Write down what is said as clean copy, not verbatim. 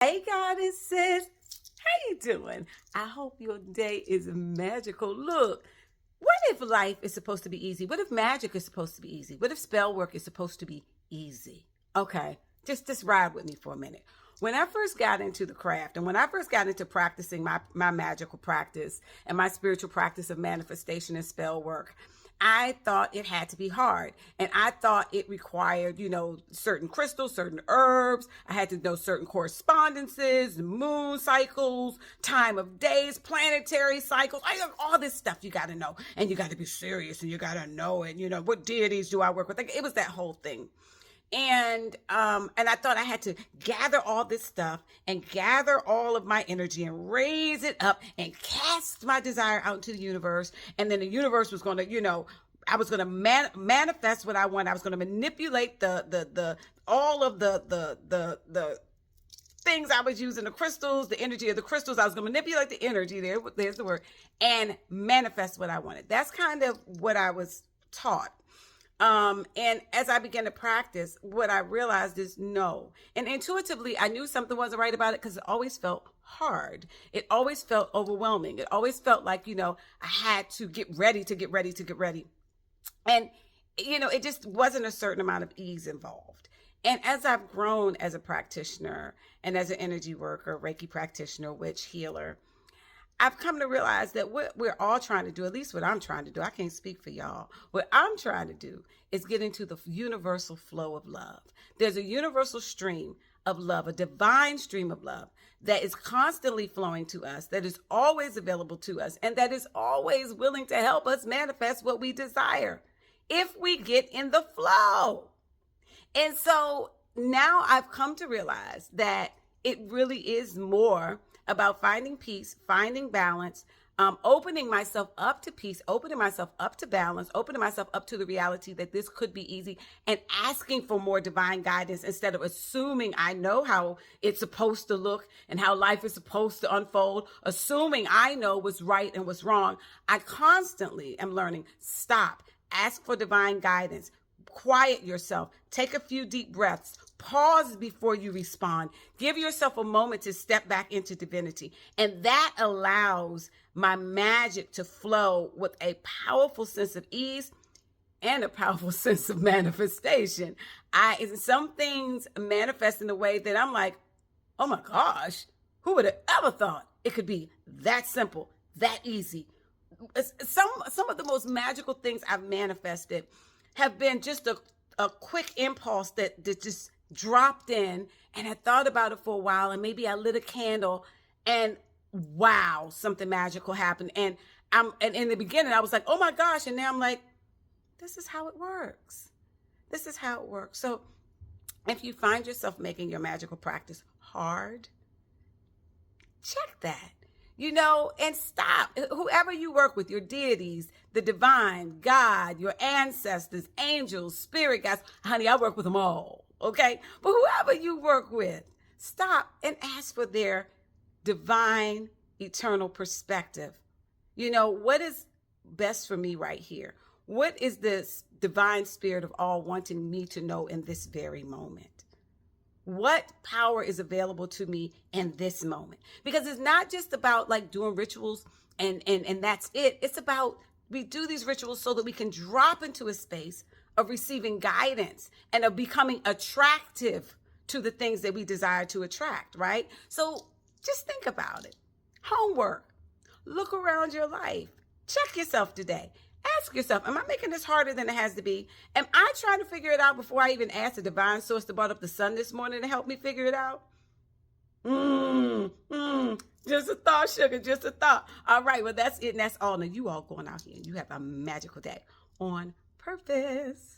Hey goddesses, how you doing? I hope your day is magical. Look, what if life is supposed to be easy? What if magic is supposed to be easy? What if spell work is supposed to be easy? Okay, just ride with me for a minute. When I first got into the craft and when I first got into practicing my magical practice and my spiritual practice of manifestation and spell work, I thought it had to be hard. And I thought it required, certain crystals, certain herbs. I had to know certain correspondences, moon cycles, time of days, planetary cycles. I know all this stuff you got to know. And you got to be serious and you got to know it. What deities do I work with? Like, it was that whole thing. And I thought I had to gather all this stuff and gather all of my energy and raise it up and cast my desire out into the universe. And then the universe was going to, I was going to manifest what I want. I was going to manipulate all of the things I was using, the crystals, the energy of the crystals. I was going to manipulate the energy there's the word, and manifest what I wanted. That's kind of what I was taught. And as I began to practice, what I realized is no. And intuitively, I knew something wasn't right about it because it always felt hard. It always felt overwhelming. It always felt like, I had to get ready to get ready to get ready. And, it just wasn't a certain amount of ease involved. And as I've grown as a practitioner and as an energy worker, Reiki practitioner, witch healer, I've come to realize that what we're all trying to do, at least what I'm trying to do, I can't speak for y'all. What I'm trying to do is get into the universal flow of love. There's a universal stream of love, a divine stream of love that is constantly flowing to us, that is always available to us, and that is always willing to help us manifest what we desire if we get in the flow. And so now I've come to realize that it really is more about finding peace, finding balance, opening myself up to peace, opening myself up to balance, opening myself up to the reality that this could be easy, and asking for more divine guidance instead of assuming I know how it's supposed to look and how life is supposed to unfold, assuming I know what's right and what's wrong. I constantly am learning, stop, ask for divine guidance, quiet yourself, take a few deep breaths, pause before you respond, give yourself a moment to step back into divinity. And that allows my magic to flow with a powerful sense of ease and a powerful sense of manifestation. Some things manifest in a way that I'm like, oh my gosh, who would have ever thought it could be that simple, that easy? Some of the most magical things I've manifested have been just a quick impulse that just dropped in, and I thought about it for a while, and maybe I lit a candle, and wow, something magical happened. And in the beginning I was like, oh my gosh, and now I'm like, this is how it works. This is how it works. So if you find yourself making your magical practice hard, check that. And stop. Whoever you work with, your deities, the divine, God, your ancestors, angels, spirit guides, honey, I work with them all, okay? But whoever you work with, stop and ask for their divine, eternal perspective. What is best for me right here? What is this divine spirit of all wanting me to know in this very moment? What power is available to me in this moment? Because it's not just about like doing rituals and that's it. It's about, we do these rituals so that we can drop into a space of receiving guidance and of becoming attractive to the things that we desire to attract, right? So just think about it. Homework. Look around your life. Check yourself today. Ask yourself, am I making this harder than it has to be? Am I trying to figure it out before I even asked the divine source to brought up the sun this morning to help me figure it out? Just a thought, sugar, just a thought. All right, well, that's it, and that's all. Now, you all going out here, and you have a magical day on purpose.